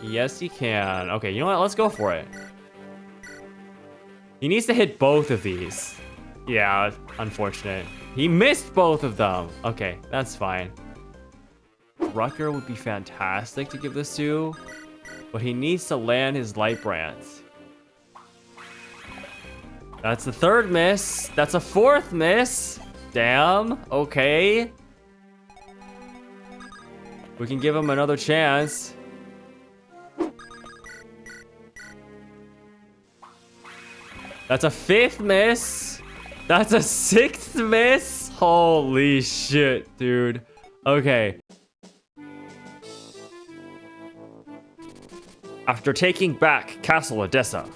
Yes, he can. Okay, you know what? Let's go for it. He needs to hit both of these. Yeah, unfortunate. He missed both of them. Okay, that's fine. Rucker would be fantastic to give this to, but he needs to land his light brands. That's the third miss. That's a fourth miss. Damn. Okay. We can give him another chance. That's a fifth miss. That's a sixth miss. Holy shit, dude. Okay. After taking back Castle Odessa,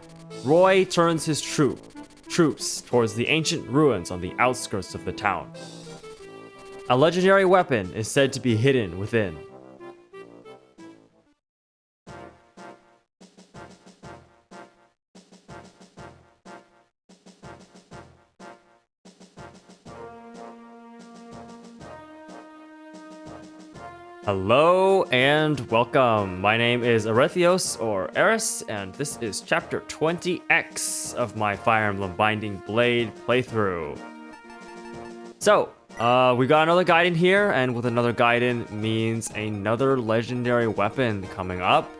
Roy turns his troops towards the ancient ruins on the outskirts of the town. A legendary weapon is said to be hidden within. Hello and welcome. My name is Arethios or Eris, and this is chapter 20X of my Fire Emblem Binding Blade playthrough. So, we got another guidon here, and with another guidon means another legendary weapon coming up.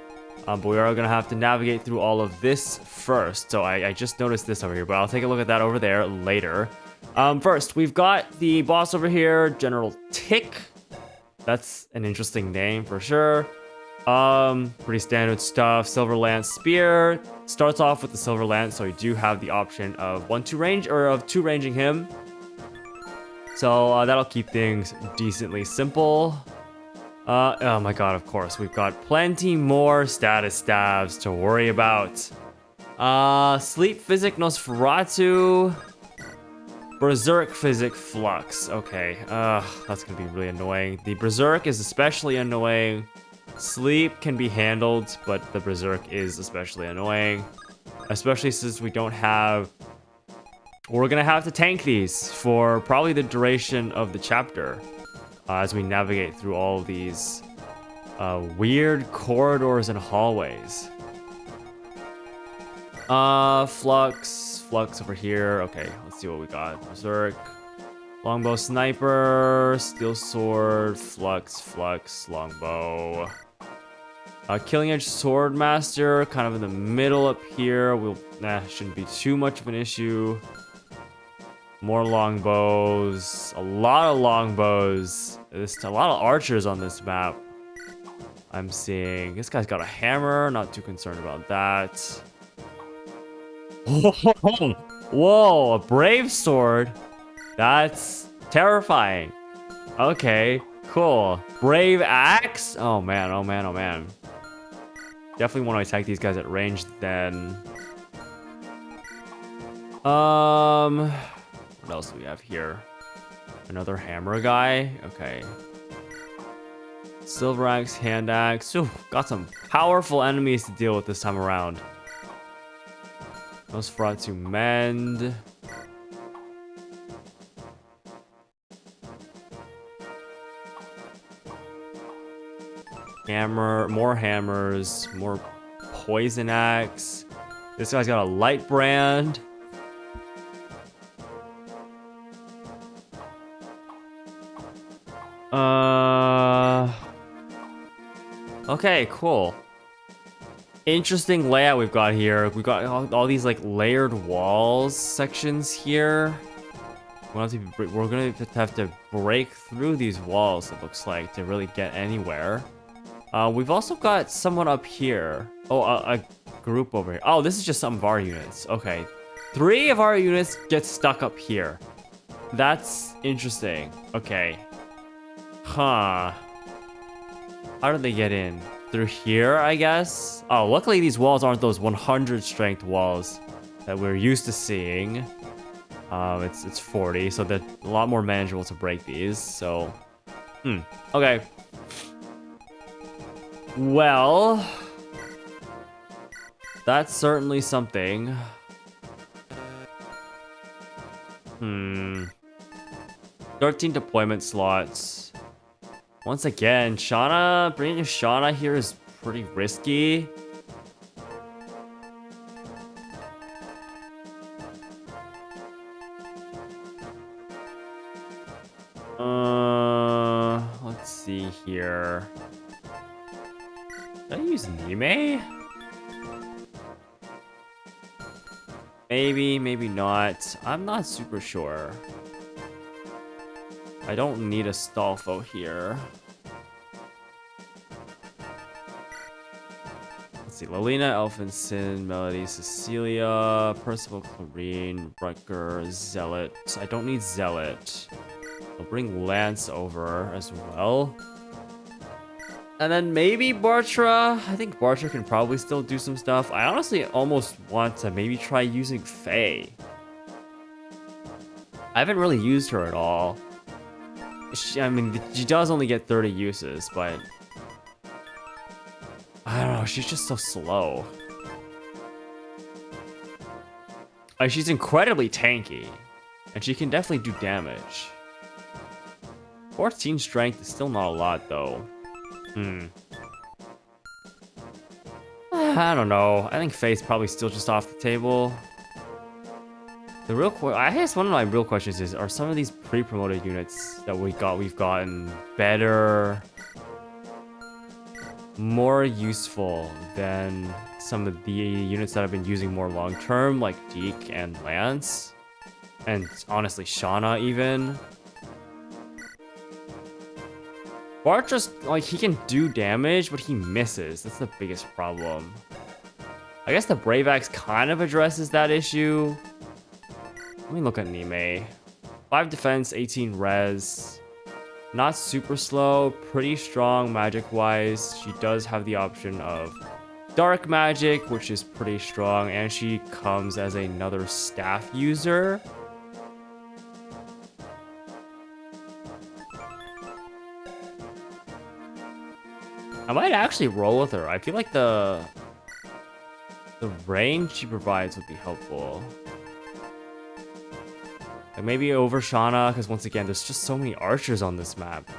But we are gonna have to navigate through all of this first. So I just noticed this over here, but I'll take a look at that over there later. First, we've got the boss over here, General Tick. That's an interesting name for sure. Pretty standard stuff. Silver Lance Spear. Starts off with the Silver Lance, so you do have the option of 1-2 range or of 2 ranging him. So that'll keep things decently simple. Oh my god, of course. We've got plenty more status stabs to worry about. Sleep Physic Nosferatu. Berserk Physic Flux. Okay, that's gonna be really annoying. The Berserk is especially annoying. Sleep can be handled, but the Berserk is especially annoying. Especially since we don't have... We're gonna have to tank these for probably the duration of the chapter. As we navigate through all of these weird corridors and hallways. Flux over here. Okay, let's see what we got. Berserk, Longbow Sniper, Steel Sword, Flux, Longbow. Killing Edge Swordmaster, kind of in the middle up here. Shouldn't be too much of an issue. More longbows. A lot of longbows. There's a lot of archers on this map. I'm seeing. This guy's got a hammer. Not too concerned about that. Whoa, a brave sword. That's terrifying. Okay, cool. Brave axe. Oh man. Definitely want to attack these guys at range then. What else do we have here? Another hammer guy. Okay. Silver axe, hand axe. Ooh, got some powerful enemies to deal with this time around. Nosferatu mend. Hammer, more hammers, more poison axe. This guy's got a light brand. Okay, cool. Interesting layout we've got here. We've got all these like layered walls sections here. We're gonna have to break through these walls, it looks like, to really get anywhere. We've also got someone up here. Oh, a group over here. Oh, this is just some of our units. Okay. 3 of our units get stuck up here. That's interesting. Okay. Huh. How did they get in? Through here, I guess? Oh, luckily these walls aren't those 100 strength walls that we're used to seeing. It's 40, so they're a lot more manageable to break these, so... Okay. Well... That's certainly something. 13 deployment slots. Once again, bringing Shauna here is pretty risky. Let's see here. Did I use Nime? Maybe, maybe not. I'm not super sure. I don't need a Stalfo here. Let's see. Lolina, Elfinson, Melody, Cecilia, Percival, Clarine, Rutger, Zealot. I don't need Zealot. I'll bring Lance over as well. And then maybe Bartra. I think Bartra can probably still do some stuff. I honestly almost want to maybe try using Faye. I haven't really used her at all. I mean, she does only get 30 uses, but I don't know, she's just so slow. She's incredibly tanky, and she can definitely do damage. 14 strength is still not a lot, though. I don't know. I think Faye's probably still just off the table. I guess one of my real questions is, are some of these pre-promoted units that we've gotten better, more useful than some of the units that I've been using more long-term, like Deke and Lance, and honestly Shauna even. Bart just, like, he can do damage, but he misses. That's the biggest problem. I guess the Brave Axe kind of addresses that issue. Let me look at Nime. 5 defense, 18 res. Not super slow, pretty strong magic-wise. She does have the option of dark magic, which is pretty strong, and she comes as another staff user. I might actually roll with her. I feel like the range she provides would be helpful. Like maybe over Shauna, because once again, there's just so many archers on this map.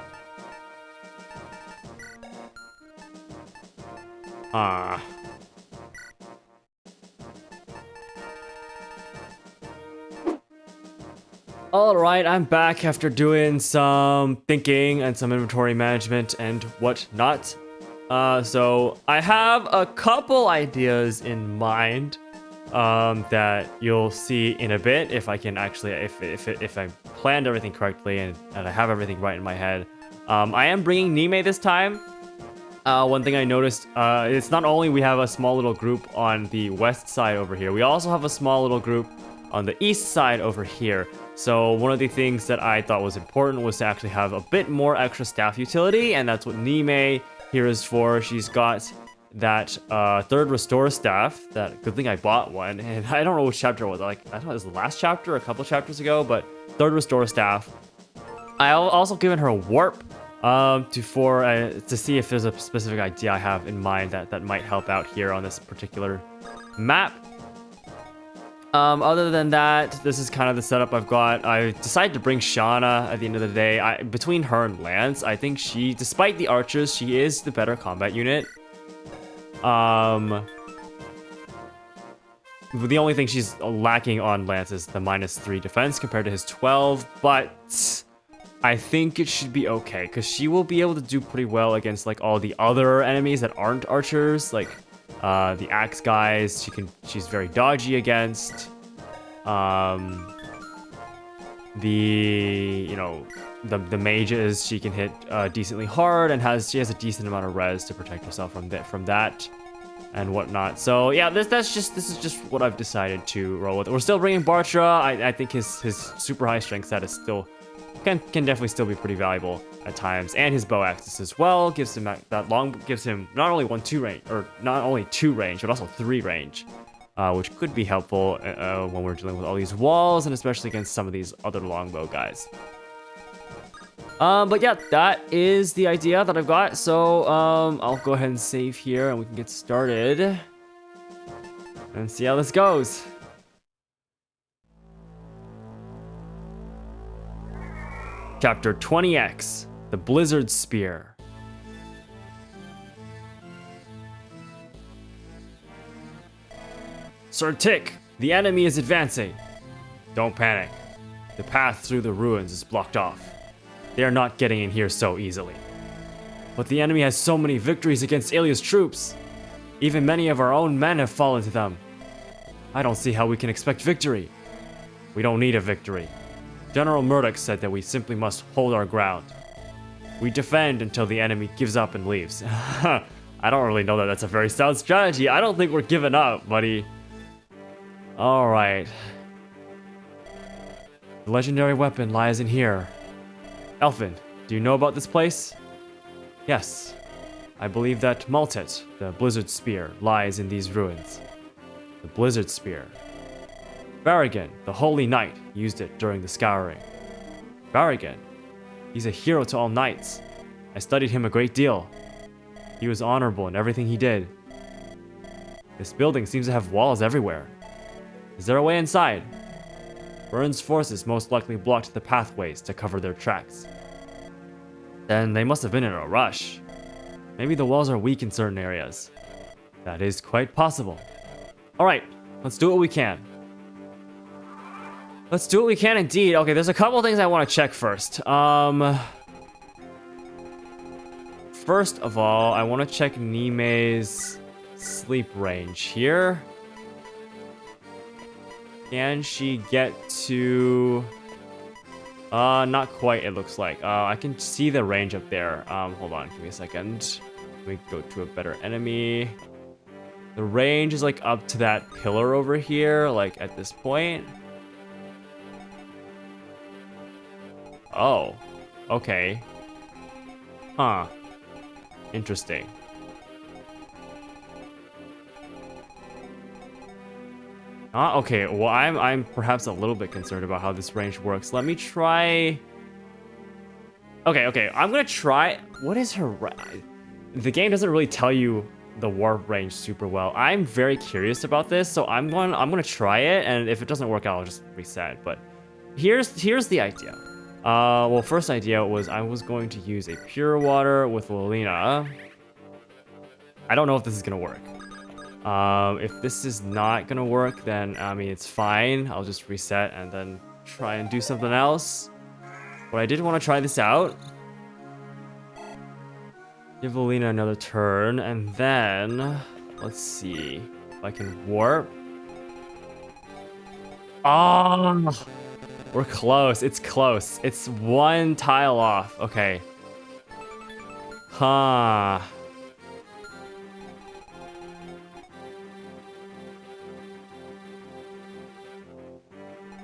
Alright, I'm back after doing some thinking and some inventory management and whatnot. So I have a couple ideas in mind that you'll see in a bit if I can actually, if I planned everything correctly and I have everything right in my head. I am bringing Nime this time. One thing I noticed, it's not only we have a small little group on the west side over here, we also have a small little group on the east side over here. So one of the things that I thought was important was to actually have a bit more extra staff utility, and that's what Nime here is for. She's got that third restore staff. That good thing I bought one, and I don't know which chapter it was. Like, I don't know, it was the last chapter, a couple chapters ago, but third restore staff. I also given her a warp to see if there's a specific idea I have in mind that might help out here on this particular map. Other than that, this is kind of the setup I've got. I decided to bring Shauna at the end of the day. Between her and Lance, I think she, despite the archers, she is the better combat unit. The only thing she's lacking on Lance is the -3 defense compared to his 12, but I think it should be okay, because she will be able to do pretty well against like all the other enemies that aren't archers, like the axe guys. She's very dodgy against. The mages she can hit decently hard, and she has a decent amount of res to protect herself from that and whatnot. So yeah, this is just what I've decided to roll with. We're still bringing Bartra. I think his super high strength status still can definitely still be pretty valuable at times, and his bow axis as well gives him gives him not only 1-2 range, or not only 2 range, but also 3 range, which could be helpful when we're dealing with all these walls, and especially against some of these other longbow guys. But yeah, that is the idea that I've got. So I'll go ahead and save here, and we can get started and see how this goes. Chapter 20X, the Blizzard Spear. Sir Tick, the enemy is advancing. Don't panic. The path through the ruins is blocked off. They are not getting in here so easily. But the enemy has so many victories against Ilya's troops. Even many of our own men have fallen to them. I don't see how we can expect victory. We don't need a victory. General Murdoch said that we simply must hold our ground. We defend until the enemy gives up and leaves. I don't really know that that's a very sound strategy. I don't think we're giving up, buddy. Alright. The legendary weapon lies in here. Elfin, do you know about this place? Yes. I believe that Maltet, the Blizzard Spear, lies in these ruins. The Blizzard Spear. Barrigan, the Holy Knight, used it during the Scouring. Barrigan? He's a hero to all knights. I studied him a great deal. He was honorable in everything he did. This building seems to have walls everywhere. Is there a way inside? Byrne's forces most likely blocked the pathways to cover their tracks. Then they must have been in a rush. Maybe the walls are weak in certain areas. That is quite possible. Alright, let's do what we can. Let's do what we can indeed. Okay, there's a couple things I want to check first. First of all, I want to check Nime's sleep range here. Can she get to... not quite, it looks like. I can see the range up there. Hold on, give me a second. Let me go to a better enemy. The range is like up to that pillar over here, like at this point. Oh, okay. Huh. Interesting. Okay, well, I'm perhaps a little bit concerned about how this range works. Let me try... Okay, I'm gonna try... What is her... The game doesn't really tell you the warp range super well. I'm very curious about this, so I'm gonna try it, and if it doesn't work out, I'll just reset. But here's the idea. Well, first idea was I was going to use a pure water with Lilina. I don't know if this is gonna work. If this is not gonna work, then, I mean, it's fine. I'll just reset and then try and do something else. But I did want to try this out. Give Alina another turn, and then... Let's see if I can warp. Oh! We're close. It's close. It's one tile off. Okay. Huh.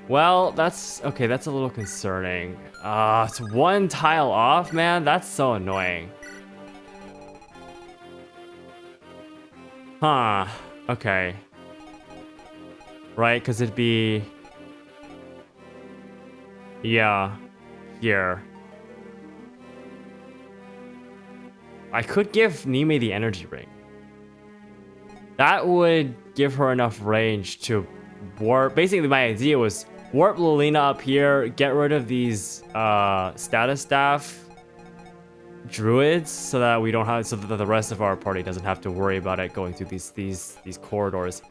Well, that's... Okay, that's a little concerning. It's one tile off, man. That's so annoying. Huh. Okay. Right, because it'd be... Yeah. Here. I could give Nime the energy ring. That would give her enough range to warp... Basically, my idea was warp Lilina up here, get rid of these status staff druids so that we don't have... So that the rest of our party doesn't have to worry about it going through these corridors.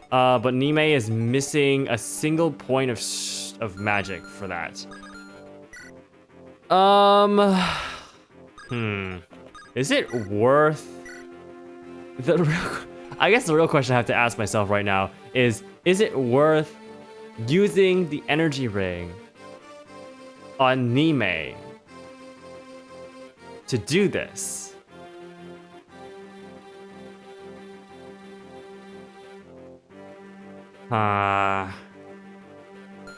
But Nime is missing a single point of magic for that. Is it worth I guess the real question I have to ask myself right now is it worth using the energy ring on Nime to do this? Let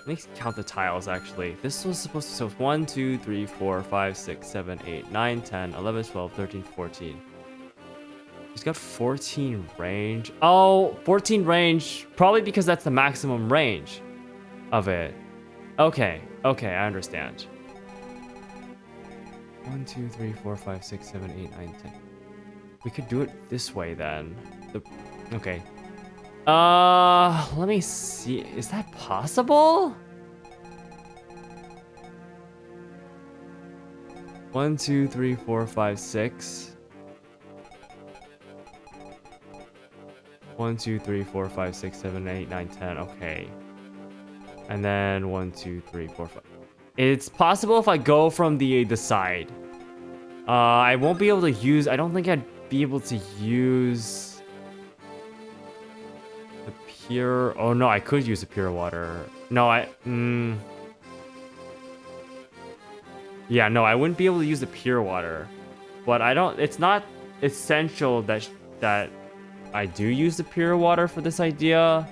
me count the tiles, actually. This was supposed to... So 1, 2, 3, 4, 5, 6, 7, 8, 9, 10, 11, 12, 13, 14. He's got 14 range. Oh, 14 range. Probably because that's the maximum range of it. Okay, I understand. 1, 2, 3, 4, 5, 6, 7, 8, 9, 10. We could do it this way, then. Okay. Let me see. Is that possible? 1, 2, 3, 4, 5, 6. 1, 2, 3, 4, 5, 6, 7, 8, 9, 10. Okay. And then 1, 2, 3, 4, 5. It's possible if I go from the side. I won't be able to use... I don't think I'd be able to use... the pure... Oh, no, I could use the pure water. No, yeah, no, I wouldn't be able to use the pure water. But I don't... It's not essential that I do use the pure water for this idea.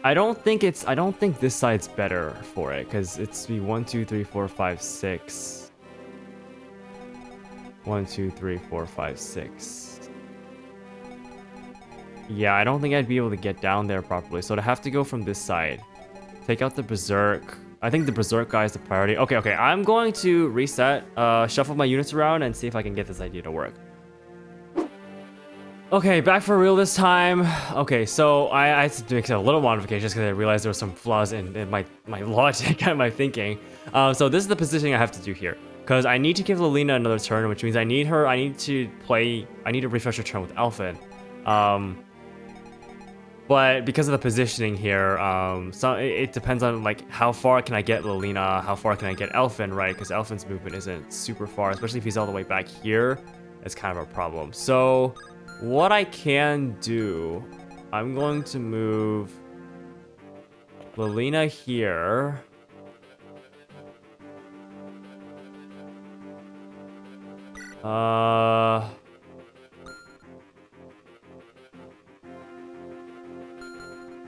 I don't think this side's better for it, because it's be 1, 2, 3, 4, 5, 6. 1, 2, 3, 4, 5, 6. Yeah, I don't think I'd be able to get down there properly, so I'd have to go from this side. Take out the Berserk. I think the Berserk guy is the priority. Okay, I'm going to reset, shuffle my units around, and see if I can get this idea to work. Okay, back for real this time. Okay, so I had to make a little modification just because I realized there were some flaws in my logic and my thinking. So this is the positioning I have to do here. Because I need to give Lilina another turn, which means I need to refresh her turn with Elfin. But because of the positioning here, it depends on like how far can I get Lilina, how far can I get Elfin, right? Because Elfin's movement isn't super far, especially if he's all the way back here. It's kind of a problem. So what I can do, I'm going to move Lilina here.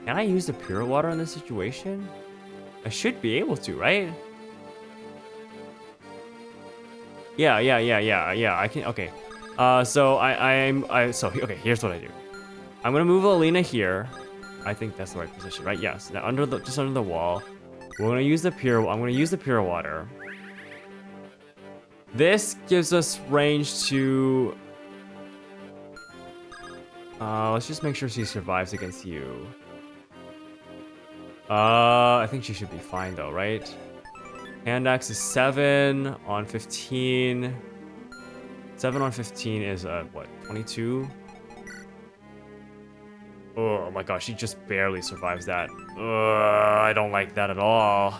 Can I use the pure water in this situation? I should be able to, right? Yeah, I can, okay. So okay, here's what I do. I'm gonna move Alina here. I think that's the right position, right? Yes. Now just under the wall. I'm gonna use the pure water. This gives us range to... let's just make sure she survives against you. I think she should be fine though, right? Hand axe is 7 on 15. 7 on 15 is, what, 22? Oh my gosh, she just barely survives that. I don't like that at all.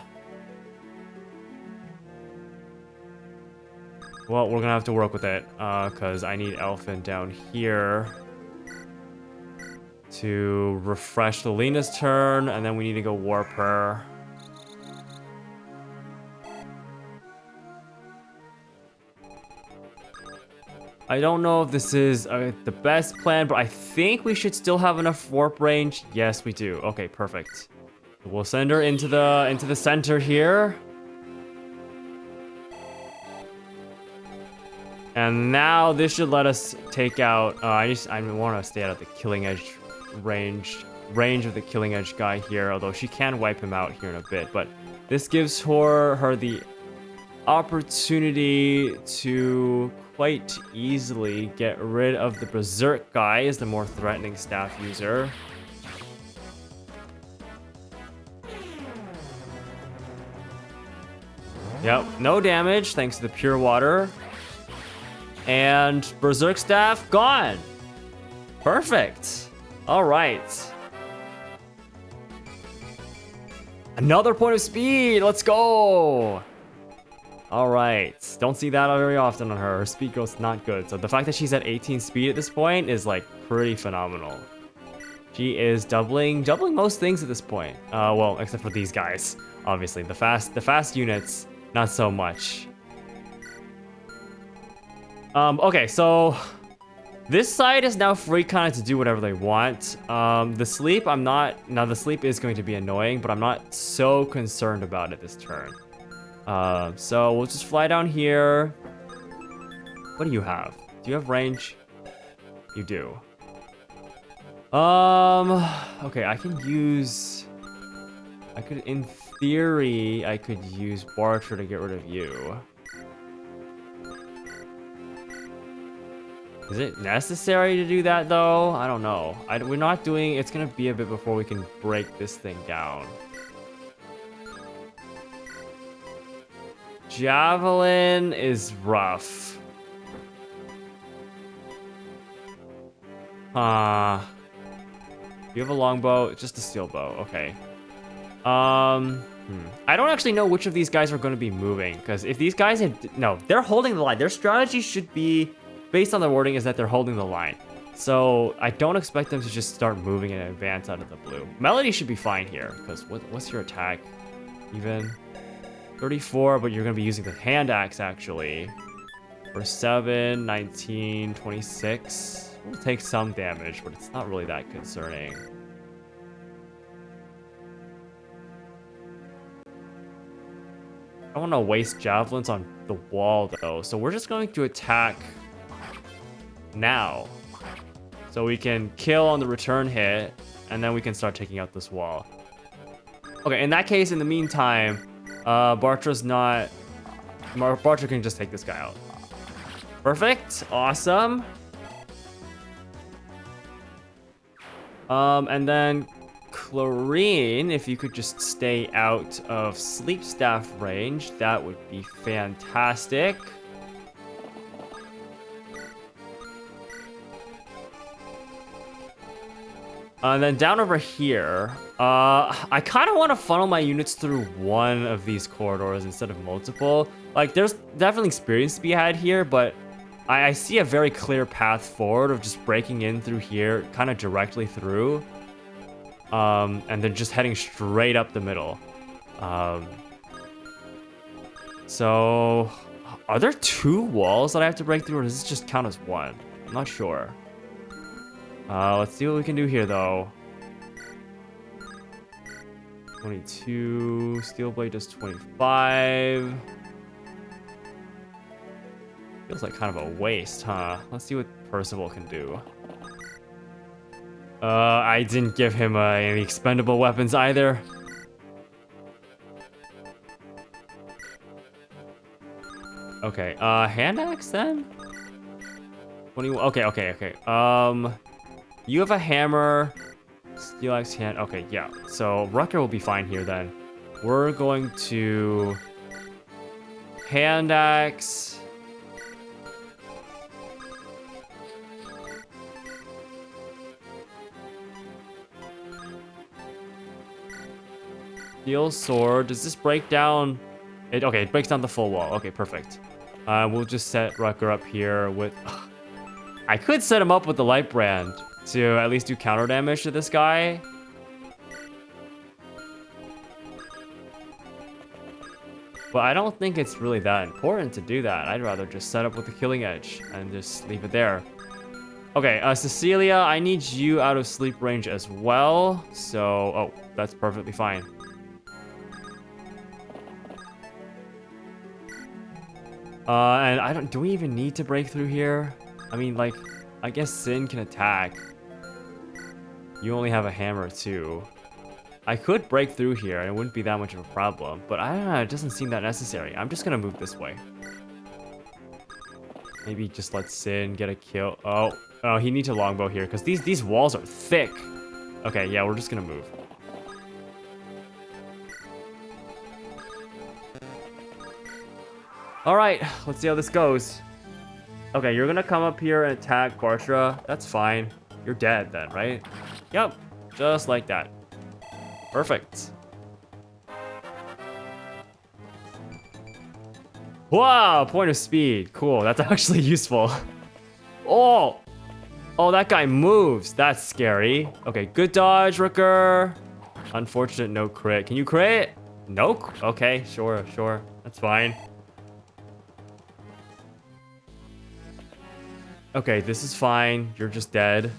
Well, we're gonna have to work with it, because I need Elfin down here to refresh Lilina's turn, and then we need to go warp her. I don't know if this is the best plan, but I think we should still have enough warp range. Yes, we do. Okay, perfect. We'll send her into the center here. And now this should let us take out... I want to stay out of the killing edge range of the killing edge guy here, although she can wipe him out here in a bit. But this gives her the opportunity to quite easily get rid of the Berserk guy as the more threatening staff user. Yep, no damage thanks to the pure water. And Berserk staff gone. Perfect. All right. Another point of speed. Let's go. All right. Don't see that very often on her. Her speed growth's not good. So the fact that she's at 18 speed at this point is like pretty phenomenal. She is doubling most things at this point. Well, except for these guys, obviously. The fast units, not so much. Okay, so this side is now free kind of to do whatever they want. The sleep, the sleep is going to be annoying, but I'm not so concerned about it this turn. So we'll just fly down here. What do you have? Do you have range? You do. Okay, in theory, I could use Barter to get rid of you. Is it necessary to do that though? I don't know. We're not doing... It's gonna be a bit before we can break this thing down. javelin is rough. You have a longbow, just a steel bow. Okay. I don't actually know which of these guys are going to be moving, because if these guys they're holding the line. Their strategy should be, based on the wording, is that they're holding the line. So I don't expect them to just start moving in advance out of the blue. Melody should be fine here, because what's your attack? Even 34, but you're going to be using the hand axe actually. For 7, 19, 26. We'll take some damage, but it's not really that concerning. I don't want to waste javelins on the wall though, so we're just going to attack now. So we can kill on the return hit, and then we can start taking out this wall. Okay, in that case, in the meantime, Bartra can just take this guy out. Perfect, awesome. And then Chlorine, if you could just stay out of sleep staff range, that would be fantastic. And then down over here, I kind of want to funnel my units through one of these corridors instead of multiple. Like, there's definitely experience to be had here, but I see a very clear path forward of just breaking in through here, kind of directly through. And then just heading straight up the middle. So, are there 2 walls that I have to break through, or does this just count as one? I'm not sure. Let's see what we can do here, though. 22, steel blade does 25. Feels like kind of a waste, huh? Let's see what Percival can do. I didn't give him any expendable weapons either. Okay, hand axe then? 21, okay. You have a hammer, steel axe hand, okay, yeah. So Rucker will be fine here then. We're going to hand axe. Steel sword. Does this break down? Okay, it breaks down the full wall. Okay, perfect. We'll just set Rucker up here with... I could set him up with the light brand to at least do counter damage to this guy. But I don't think it's really that important to do that. I'd rather just set up with the killing edge and just leave it there. Okay, Cecilia, I need you out of sleep range as well. So, oh, that's perfectly fine. And do we even need to break through here? I mean, like, I guess Sin can attack. You only have a hammer too. I could break through here and it wouldn't be that much of a problem, but I don't know, it doesn't seem that necessary. I'm just gonna move this way. Maybe just let Sin get a kill. Oh, he needs a longbow here because these walls are thick. Okay, yeah, we're just gonna move. All right, let's see how this goes. Okay, you're gonna come up here and attack Bartra. That's fine. You're dead then, right? Yep, just like that. Perfect. Wow, point of speed. Cool, that's actually useful. Oh, that guy moves. That's scary. Okay, good dodge, Rooker. Unfortunate, no crit. Can you crit? Nope. Okay, sure. That's fine. Okay, this is fine. You're just dead.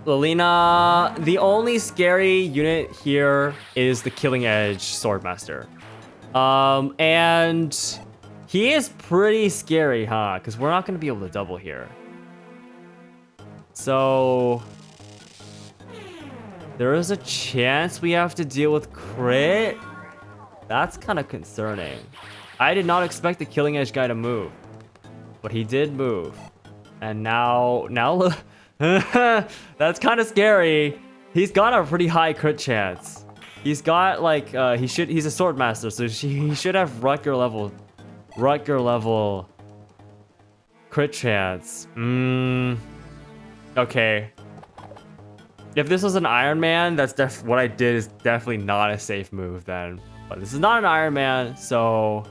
Lilina, the only scary unit here is the Killing Edge Swordmaster. And he is pretty scary, huh? Because we're not going to be able to double here. So there is a chance we have to deal with crit. That's kind of concerning. I did not expect the Killing Edge guy to move, but he did move. And now that's kind of scary. He's got a pretty high crit chance. He's got like he's a sword master, so he should have Rutger level crit chance. Okay. If this was an Iron Man, that's what I did is definitely not a safe move then. But this is not an Iron Man, so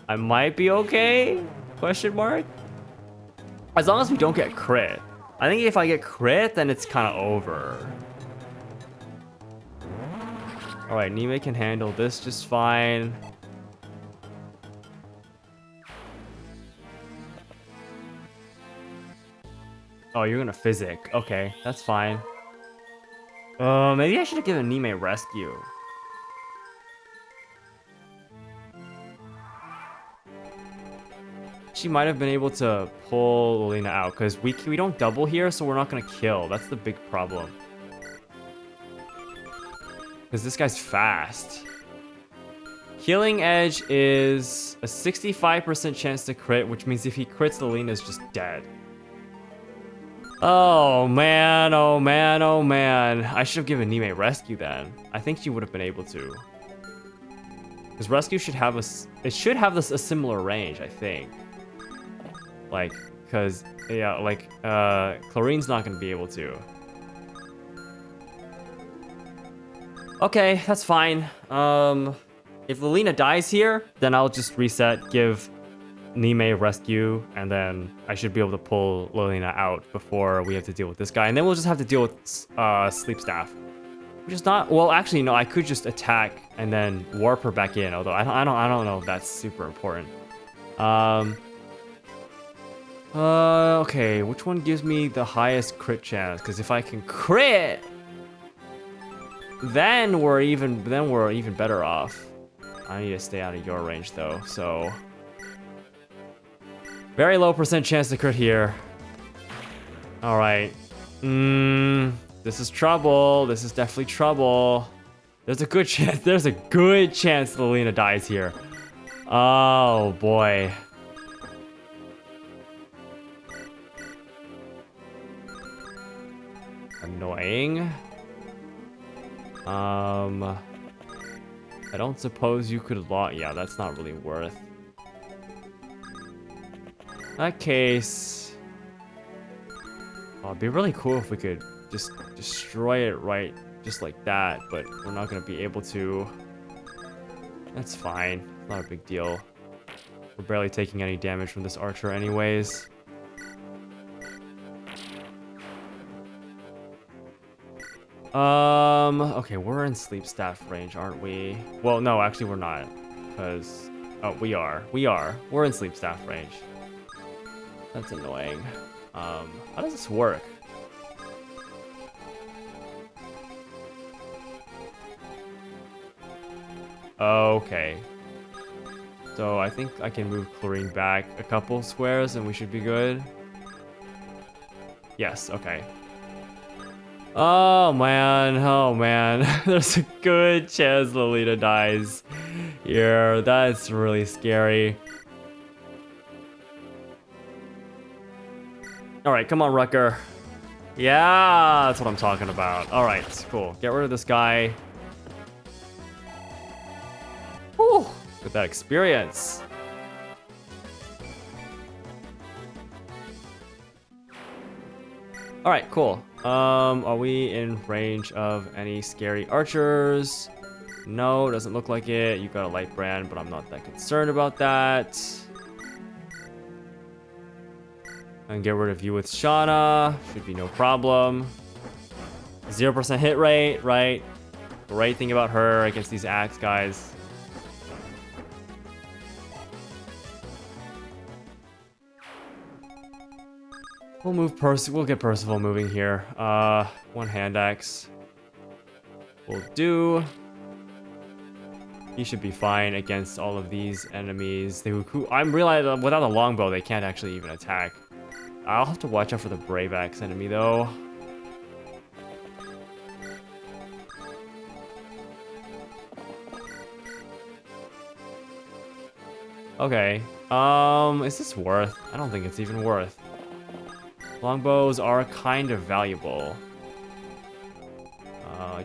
I might be okay? Question mark? As long as we don't get crit. I think if I get crit, then it's kind of over. All right, Nime can handle this just fine. Oh, you're gonna physic. Okay, that's fine. Maybe I should have given Nime rescue. She might have been able to pull Lolina out because we don't double here, so we're not gonna kill. That's the big problem. Because this guy's fast. Healing Edge is a 65% chance to crit, which means if he crits, Lolina's just dead. Oh man, oh man, oh man. I should have given Nime rescue then. I think she would have been able to. Because rescue should have a similar range, I think. Like, because, yeah, like, Chlorine's not going to be able to. Okay, that's fine. If Lolina dies here, then I'll just reset, give Nime rescue, and then I should be able to pull Lolina out before we have to deal with this guy. And then we'll just have to deal with Sleep Staff. Which is not, well, actually, no, I could just attack and then warp her back in, although I don't know if that's super important. Okay, which one gives me the highest crit chance? Because if I can crit, then we're even better off. I need to stay out of your range though, so very low % chance to crit here. All right. This is trouble. This is definitely trouble. There's a good chance. There's a good chance Lolina dies here. Oh boy. Annoying. I don't suppose you could yeah, that's not really worth. In that case, it'd be really cool if we could just destroy it right, just like that, but we're not gonna be able to. That's fine, not a big deal. We're barely taking any damage from this archer anyways. Okay, we're in Sleep Staff range, aren't we? Well, no, actually we're not, because, oh, we are. We're in Sleep Staff range. That's annoying. How does this work? Okay. So I think I can move Chlorine back a couple squares and we should be good. Yes, okay. Oh man. There's a good chance Lolita dies here. That's really scary. Alright, come on, Rutger. Yeah, that's what I'm talking about. Alright, cool. Get rid of this guy. Whew, get that experience. Alright, cool. Are we in range of any scary archers? No, doesn't look like it. You got a light brand, but I'm not that concerned about that. And get rid of you with Shauna. Should be no problem. 0% hit rate, right? Great thing about her against these axe guys. We'll get Percival moving here. One hand axe will do. He should be fine against all of these enemies. I'm realizing without a longbow, they can't actually even attack. I'll have to watch out for the Brave Axe enemy though. Okay. Is this worth? I don't think it's even worth. Longbows are kind of valuable. I'll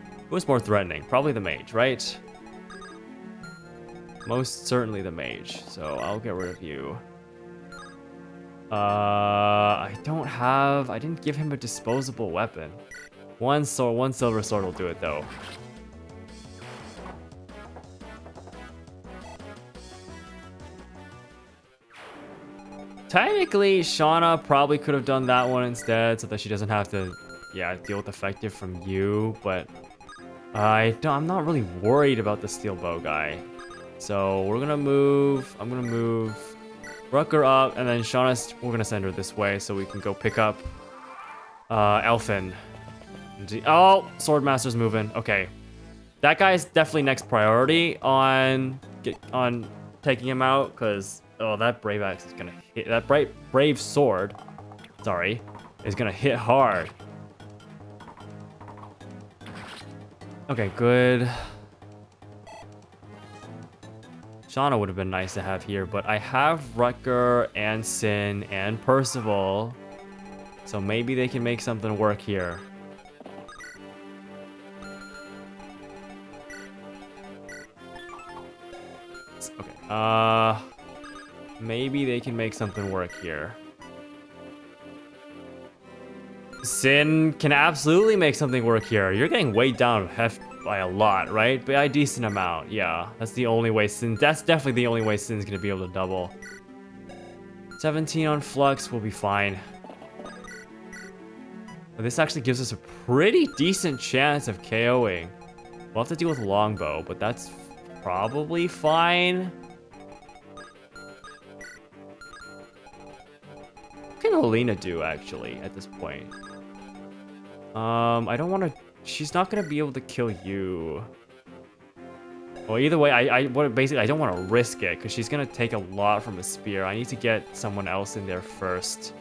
Who's more threatening? Probably the mage, right? Most certainly the mage. So I'll get rid of you. I didn't give him a disposable weapon. One silver sword will do it though. Technically, Shauna probably could have done that one instead so that she doesn't have to, yeah, deal with effective from you, but I'm not really worried about the steel bow guy. So I'm gonna move Rucker up, and then we're gonna send her this way so we can go pick up Elfin. Oh, Swordmaster's moving. Okay. That guy's definitely next priority on taking him out, because that brave axe is gonna hit. That brave sword, sorry, is gonna hit hard. Okay, good. Shauna would have been nice to have here, but I have Rutger and Sin and Percival, so maybe they can make something work here. Okay, maybe they can make something work here. Sin can absolutely make something work here. You're getting weighed down by a lot, right? By a decent amount, yeah. That's the only way that's definitely the only way Sin's gonna be able to double. 17 on Flux will be fine. But this actually gives us a pretty decent chance of KOing. We'll have to deal with Longbow, but that's probably fine. What can Alina do, actually, at this point? I don't want to... She's not going to be able to kill you. Well, either way, basically, I don't want to risk it, because she's going to take a lot from a spear. I need to get someone else in there first.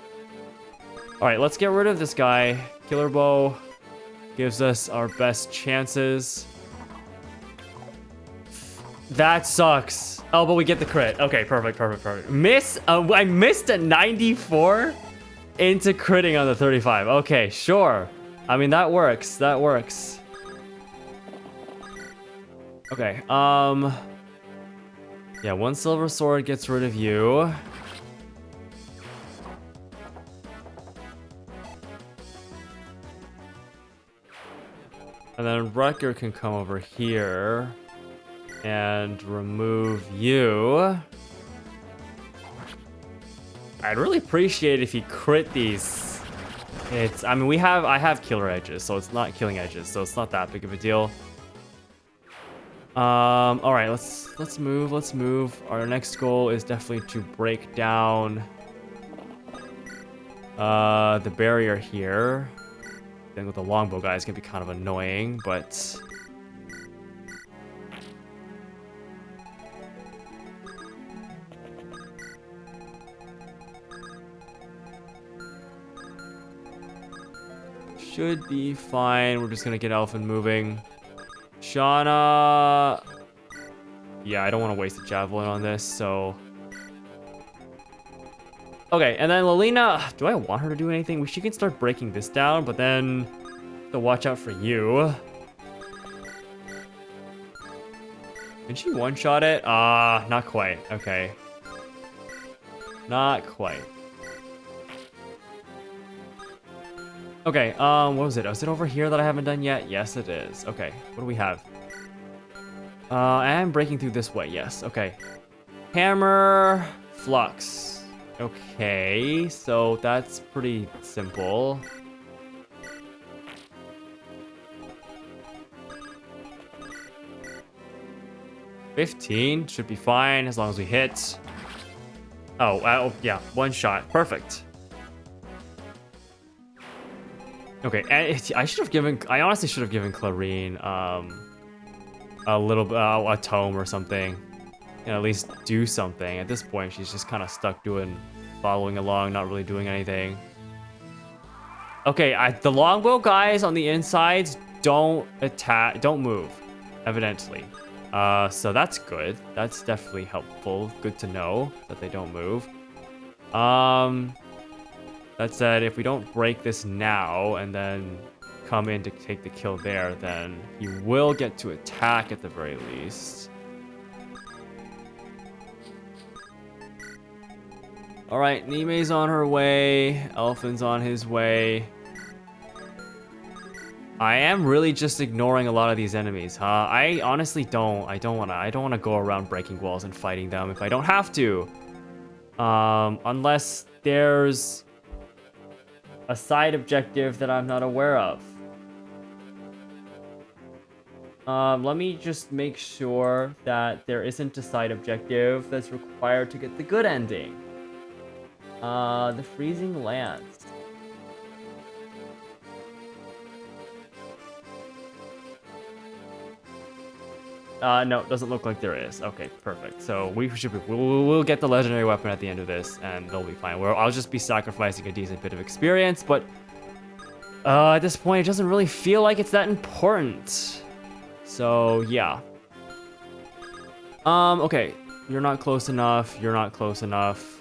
Alright, let's get rid of this guy. Killer Bow gives us our best chances. That sucks. Oh, but we get the crit. Okay, perfect. I missed a 94 into critting on the 35. Okay, sure. I mean, that works. Okay, yeah, one silver sword gets rid of you. And then Rutger can come over here and remove you. I'd really appreciate if he crit these. I mean, I have killer edges, so it's not killing edges, so it's not that big of a deal. All right, let's move. Our next goal is definitely to break down the barrier here. Then with the longbow guy, it's gonna be kind of annoying, but should be fine. We're just gonna get Elfin moving. Shauna, yeah, I don't want to waste a javelin on this, so okay. And then Lelina, do I want her to do anything? She can start breaking this down, but then to watch out for you. Can she one-shot it? Not quite. Okay, not quite. Okay, what was it? Was it over here that I haven't done yet? Yes, it is. Okay, what do we have? I'm breaking through this way, yes. Okay. Hammer, Flux. Okay, so that's pretty simple. $15 should be fine as long as we hit. Oh, yeah, one shot. Perfect. Okay, I honestly should have given Clarine a tome or something, and at least do something. At this point, she's just kind of stuck following along, not really doing anything. Okay, the longbow guys on the insides don't move, evidently. So that's good. That's definitely helpful. Good to know that they don't move. That said, if we don't break this now and then come in to take the kill there, then he will get to attack at the very least. Alright, Nime's on her way. Elfin's on his way. I am really just ignoring a lot of these enemies, huh? I honestly don't. I don't wanna go around breaking walls and fighting them if I don't have to. Unless there's a side objective that I'm not aware of. Let me just make sure that there isn't a side objective that's required to get the good ending. The Freezing Lance. No, doesn't look like there is. Okay, perfect. So we'll get the legendary weapon at the end of this, and it'll be fine. I'll just be sacrificing a decent bit of experience, but at this point, it doesn't really feel like it's that important. So yeah. Okay, you're not close enough. You're not close enough.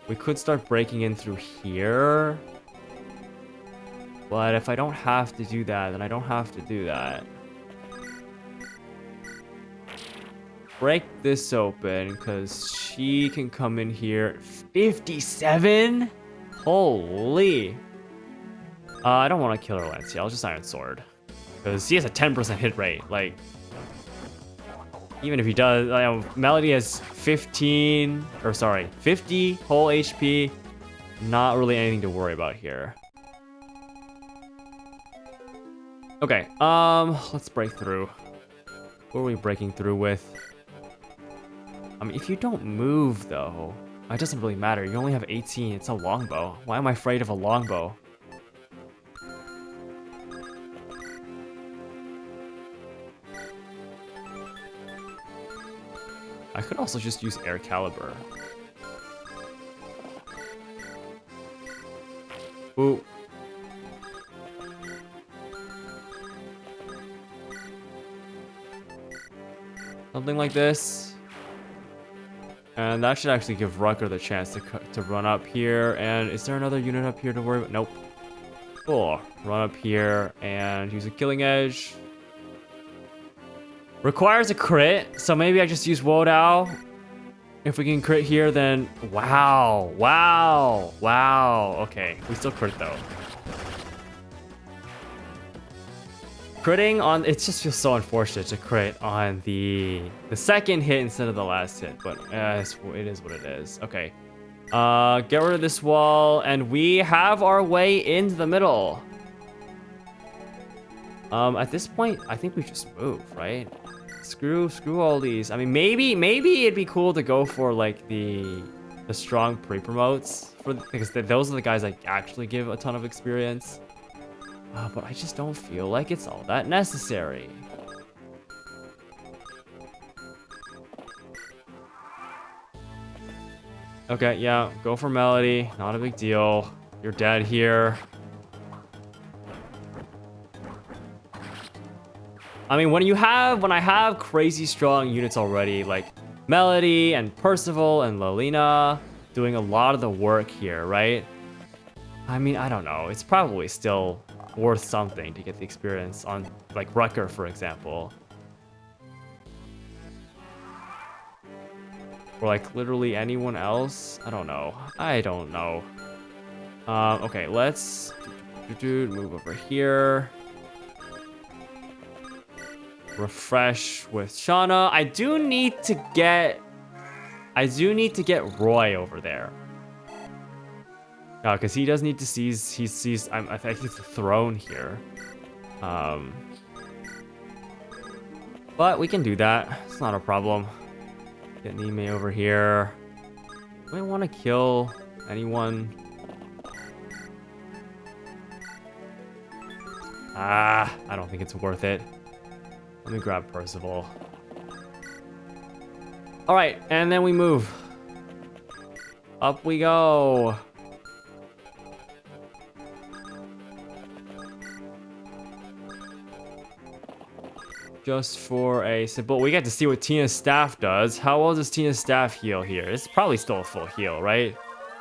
We could start breaking in through here. But if I don't have to do that, then I don't have to do that. Break this open, because she can come in here. 57? Holy. I don't want to kill her Lance. Yeah, I'll just Iron Sword. Because he has a 10% hit rate. Like, even if he does, Melody has 50 whole HP. Not really anything to worry about here. Okay, let's break through. What are we breaking through with? I mean, if you don't move, though, it doesn't really matter. You only have 18. It's a longbow. Why am I afraid of a longbow? I could also just use Air Caliber. Ooh. Something like this. And that should actually give Rucker the chance to run up here. And is there another unit up here to worry about? Nope. Cool. Run up here and use a Killing Edge. Requires a crit, so maybe I just use Wodao. If we can crit here, then wow. Okay, we still crit though. Critting on, it just feels so unfortunate to crit on the second hit instead of the last hit, but it is what it is. Okay, get rid of this wall, and we have our way into the middle. At this point, I think we just move, right? Screw all these. I mean, maybe it'd be cool to go for like the strong pre-promotes because those are the guys that actually give a ton of experience. But I just don't feel like it's all that necessary. Okay, yeah, go for Melody. Not a big deal. You're dead here. I mean, when I have crazy strong units already, like Melody and Percival and Lelina doing a lot of the work here, right? I mean, I don't know. It's probably still worth something to get the experience on, like, Rucker, for example. Or, like, literally anyone else? I don't know. Okay, let's move over here. Refresh with Shauna. I do need to get Roy over there. Because he does need to seize. I think it's a throne here. But we can do that. It's not a problem. Get Nime over here. Do I want to kill anyone? I don't think it's worth it. Let me grab Percival. All right, and then we move. Up we go. Just for a simple, we get to see what Tina's staff does. How well does Tina's staff heal here? It's probably still a full heal, right?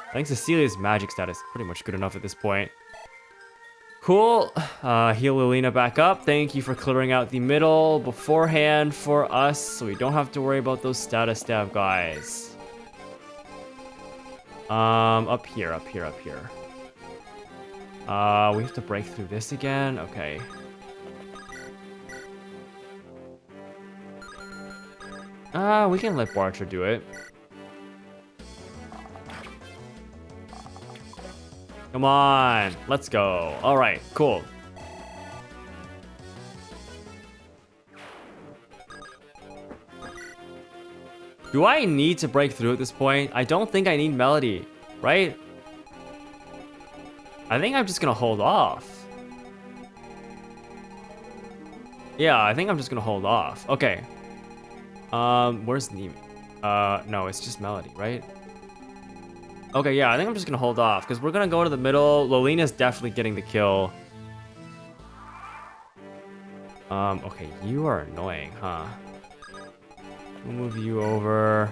I think Cecilia's magic status is pretty much good enough at this point. Cool. Heal Lilina back up. Thank you for clearing out the middle beforehand for us, so we don't have to worry about those status stab guys. Up here, up here, up here. We have to break through this again? Okay. We can let Barcher do it. Come on, let's go. All right, cool. Do I need to break through at this point? I don't think I need Melody, right? I think I'm just gonna hold off. Yeah, I think I'm just gonna hold off. Okay. Where's Nemi? No, it's just Melody, right? Okay, yeah, I think I'm just gonna hold off because we're gonna go to the middle. Lolina's definitely getting the kill. Okay, you are annoying, huh? We'll move you over.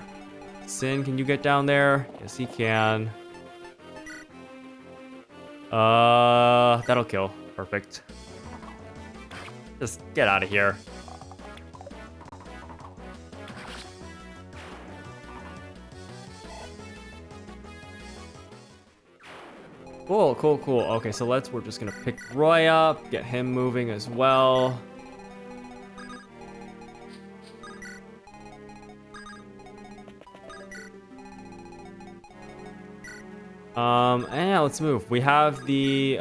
Sin, can you get down there? Yes, he can. That'll kill. Perfect. Just get out of here. Cool, cool, cool. Okay, so we're just gonna pick Roy up, get him moving as well. And yeah, let's move. We have the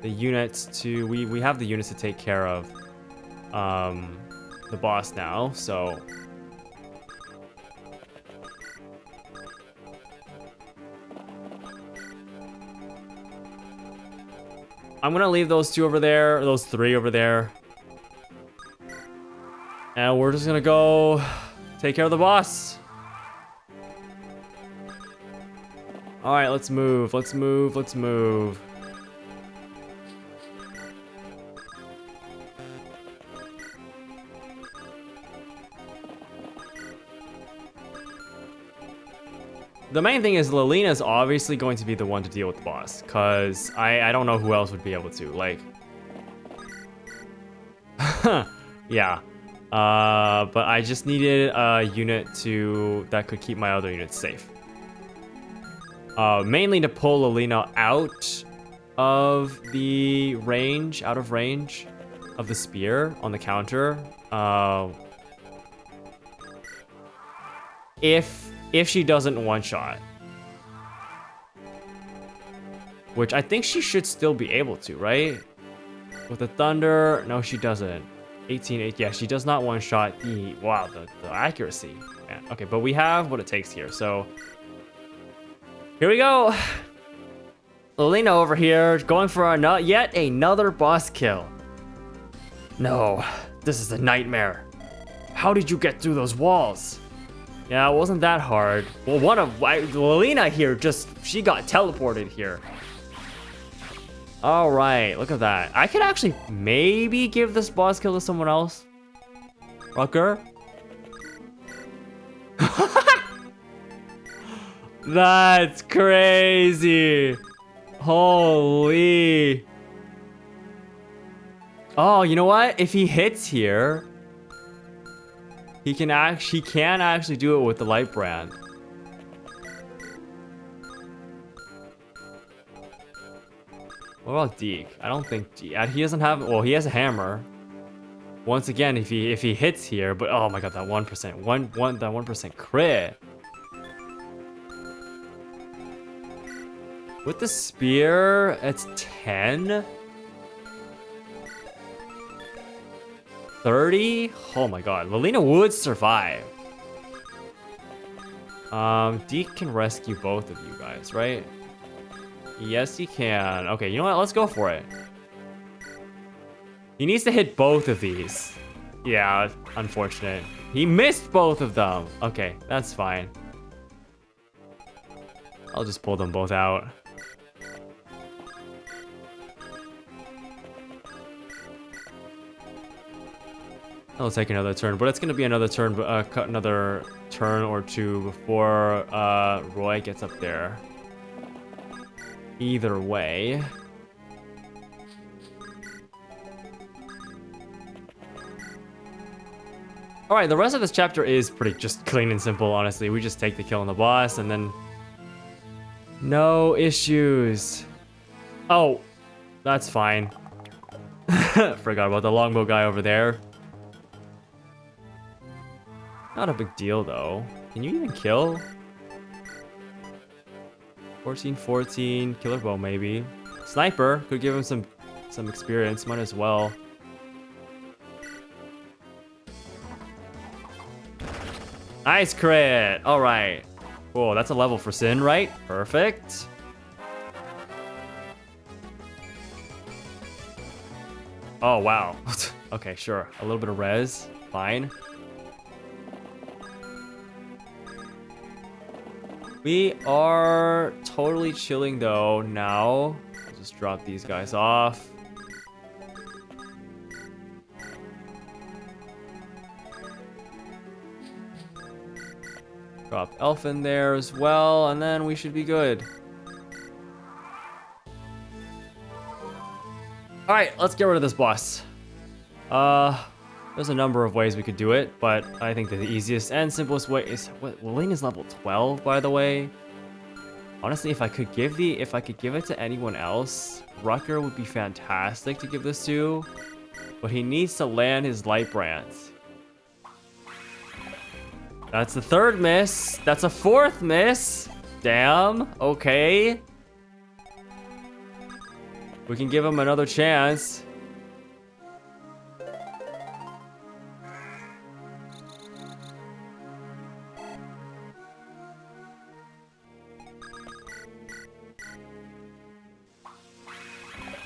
units to we have the units to take care of the boss now, so I'm gonna leave those two over there, or those three over there. And we're just gonna go take care of the boss. All right, let's move, let's move, let's move. The main thing is Lilina's obviously going to be the one to deal with the boss, because I don't know who else would be able to, like... yeah. But I just needed a unit that could keep my other units safe. Mainly to pull Lilina out of the range, out of range of the spear on the counter. If she doesn't one-shot. Which I think she should still be able to, right? With the thunder, no she doesn't. 18, yeah, she does not one-shot. Wow, the accuracy. Man. Okay, but we have what it takes here, so... Here we go! Lilina over here, going for yet another boss kill. No, this is a nightmare. How did you get through those walls? Yeah, it wasn't that hard. Well, Lilina here she got teleported here. All right, look at that. I could actually maybe give this boss kill to someone else. Rucker? That's crazy. Holy. Oh, you know what? If he hits here, he can actually do it with the light brand. What about Deke? I don't think he doesn't have. Well, he has a hammer. Once again, if he hits here, but oh my god, that 1%, that 1% crit. With the spear, it's 10. 30? Oh my god, Lilina would survive. Deke can rescue both of you guys, right? Yes, he can. Okay, you know what? Let's go for it. He needs to hit both of these. Yeah, unfortunate. He missed both of them. Okay, that's fine. I'll just pull them both out. It'll take another turn, but it's gonna be another turn, another turn or two before Roy gets up there. Either way. All right, the rest of this chapter is pretty just clean and simple, honestly. We just take the kill on the boss and then no issues. Oh, that's fine. Forgot about the longbow guy over there. Not a big deal though. Can you even kill? 14, killer bow maybe. Sniper could give him some experience, might as well. Nice crit. All right. Cool, that's a level for Sin, right? Perfect. Oh, wow. Okay, sure. A little bit of res. Fine. We are totally chilling though now. I'll just drop these guys off. Drop Elf in there as well, and then we should be good. Alright, let's get rid of this boss. There's a number of ways we could do it, but I think that the easiest and simplest way is... Lane is level 12, by the way. Honestly, if I could give it to anyone else, Rucker would be fantastic to give this to. But he needs to land his light brands. That's the third miss. That's a fourth miss. Damn. Okay. We can give him another chance.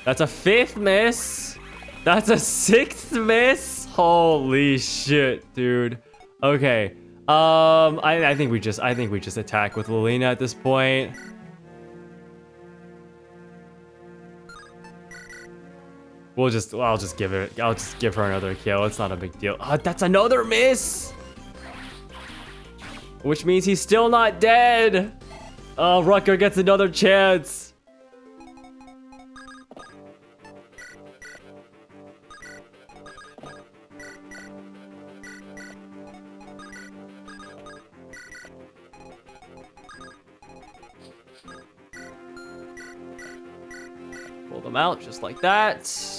That's a fifth miss. That's a sixth miss. Holy shit, dude. Okay. I think we just attack with Lilina at this point. I'll just give her another kill. It's not a big deal. That's another miss. Which means he's still not dead. Oh, Rucker gets another chance. Pull them out just like that.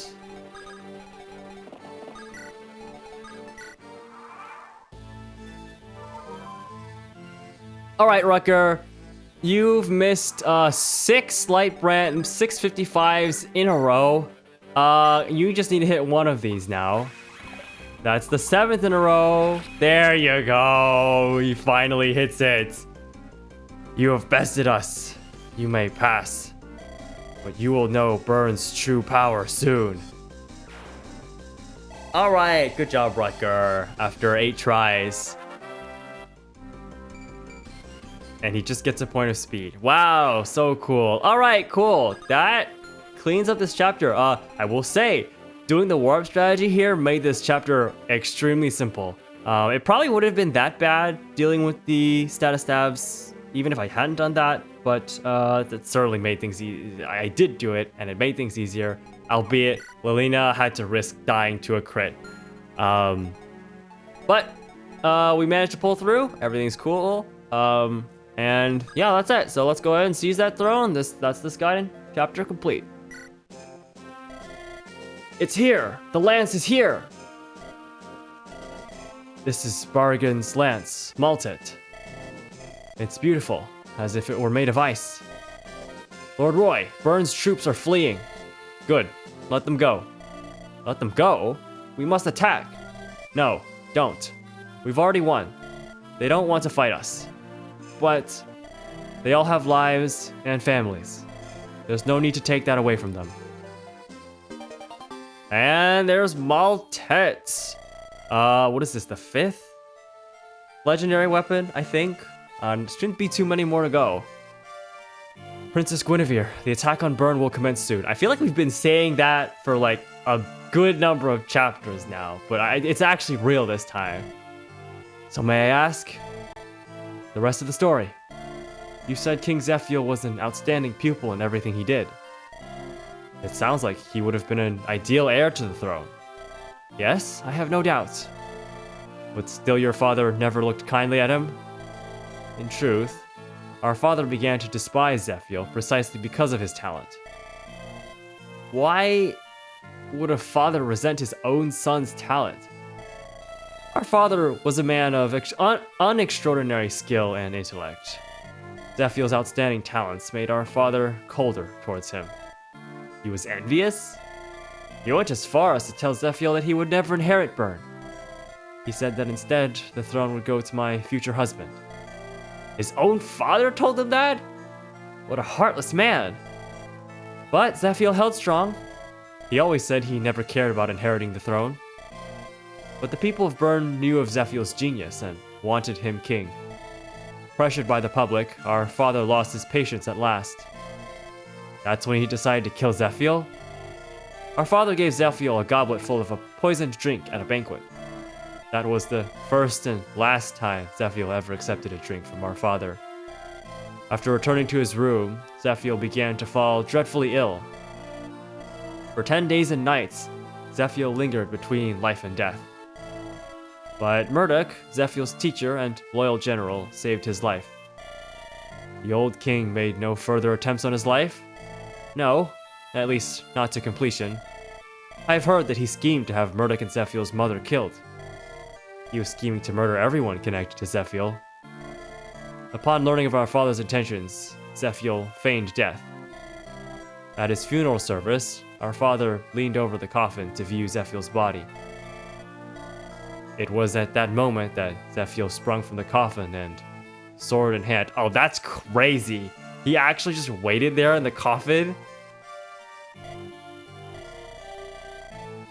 All right, Rucker, you've missed 6 light brand 655s in a row. You just need to hit one of these now. That's the 7th in a row. There you go. He finally hits it. You have bested us. You may pass, but you will know Burn's true power soon. All right, good job, Rucker. After 8 tries. And he just gets a point of speed. Wow, so cool. All right, cool. That cleans up this chapter. I will say, doing the warp strategy here made this chapter extremely simple. It probably would have been that bad dealing with the status stabs, even if I hadn't done that. But that certainly made things easy. I did do it, and it made things easier. Albeit, Lilina had to risk dying to a crit. But we managed to pull through. Everything's cool. And yeah, that's it. So let's go ahead and seize that throne. That's this guiding chapter complete. It's here. The lance is here. This is Bargain's lance, malted. It's beautiful, as if it were made of ice. Lord Roy, Burn's troops are fleeing. Good. Let them go. Let them go? We must attack. No, don't. We've already won. They don't want to fight us. But they all have lives and families. There's no need to take that away from them. And there's Maltet. What is this, the 5th legendary weapon, I think? Shouldn't be too many more to go. Princess Guinevere, the attack on Burn will commence soon. I feel like we've been saying that for like a good number of chapters now, but it's actually real this time. So may I ask? The rest of the story. You said King Zephiel was an outstanding pupil in everything he did. It sounds like he would have been an ideal heir to the throne. Yes, I have no doubt. But still your father never looked kindly at him? In truth, our father began to despise Zephiel precisely because of his talent. Why would a father resent his own son's talent? Our father was a man of unextraordinary skill and intellect. Zephiel's outstanding talents made our father colder towards him. He was envious? He went as far as to tell Zephiel that he would never inherit Bern. He said that instead, the throne would go to my future husband. His own father told him that? What a heartless man. But Zephiel held strong. He always said he never cared about inheriting the throne. But the people of Bern knew of Zephiel's genius and wanted him king. Pressured by the public, our father lost his patience at last. That's when he decided to kill Zephiel. Our father gave Zephiel a goblet full of a poisoned drink at a banquet. That was the first and last time Zephiel ever accepted a drink from our father. After returning to his room, Zephiel began to fall dreadfully ill. For 10 days and nights, Zephiel lingered between life and death. But Murdoch, Zephiel's teacher and loyal general, saved his life. The old king made no further attempts on his life? No, at least not to completion. I've heard that he schemed to have Murdoch and Zephiel's mother killed. He was scheming to murder everyone connected to Zephiel. Upon learning of our father's intentions, Zephiel feigned death. At his funeral service, our father leaned over the coffin to view Zephiel's body. It was at that moment that Zephiel sprung from the coffin and, sword in hand. Oh, that's crazy. He actually just waited there in the coffin?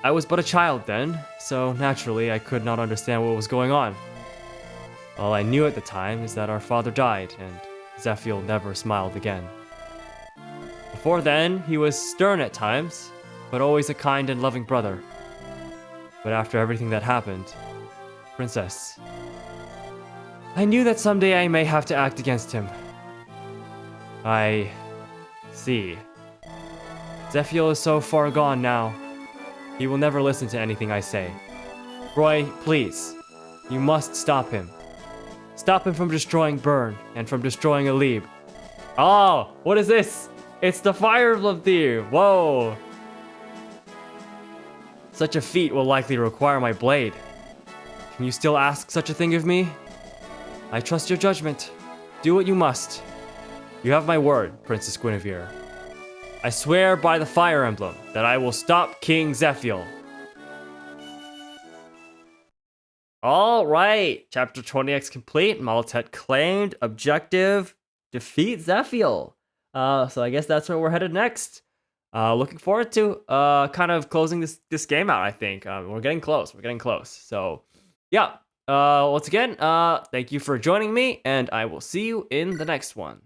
I was but a child then, so naturally I could not understand what was going on. All I knew at the time is that our father died, and Zephiel never smiled again. Before then, he was stern at times, but always a kind and loving brother. But after everything that happened, Princess, I knew that someday I may have to act against him. I see. Zephiel is so far gone now. He will never listen to anything I say. Roy, please, you must stop him. Stop him from destroying Bern and from destroying Alib. Oh, what is this? It's the Fire Emblem theme. Whoa. Such a feat will likely require my blade. Can you still ask such a thing of me? I trust your judgment. Do what you must. You have my word, Princess Guinevere. I swear by the Fire Emblem that I will stop King Zephiel. Alright, Chapter 20X complete. Maltet claimed. Objective, defeat Zephiel. So I guess that's where we're headed next. Looking forward to kind of closing this game out, I think. We're getting close. So, yeah. Once again, thank you for joining me, and I will see you in the next one.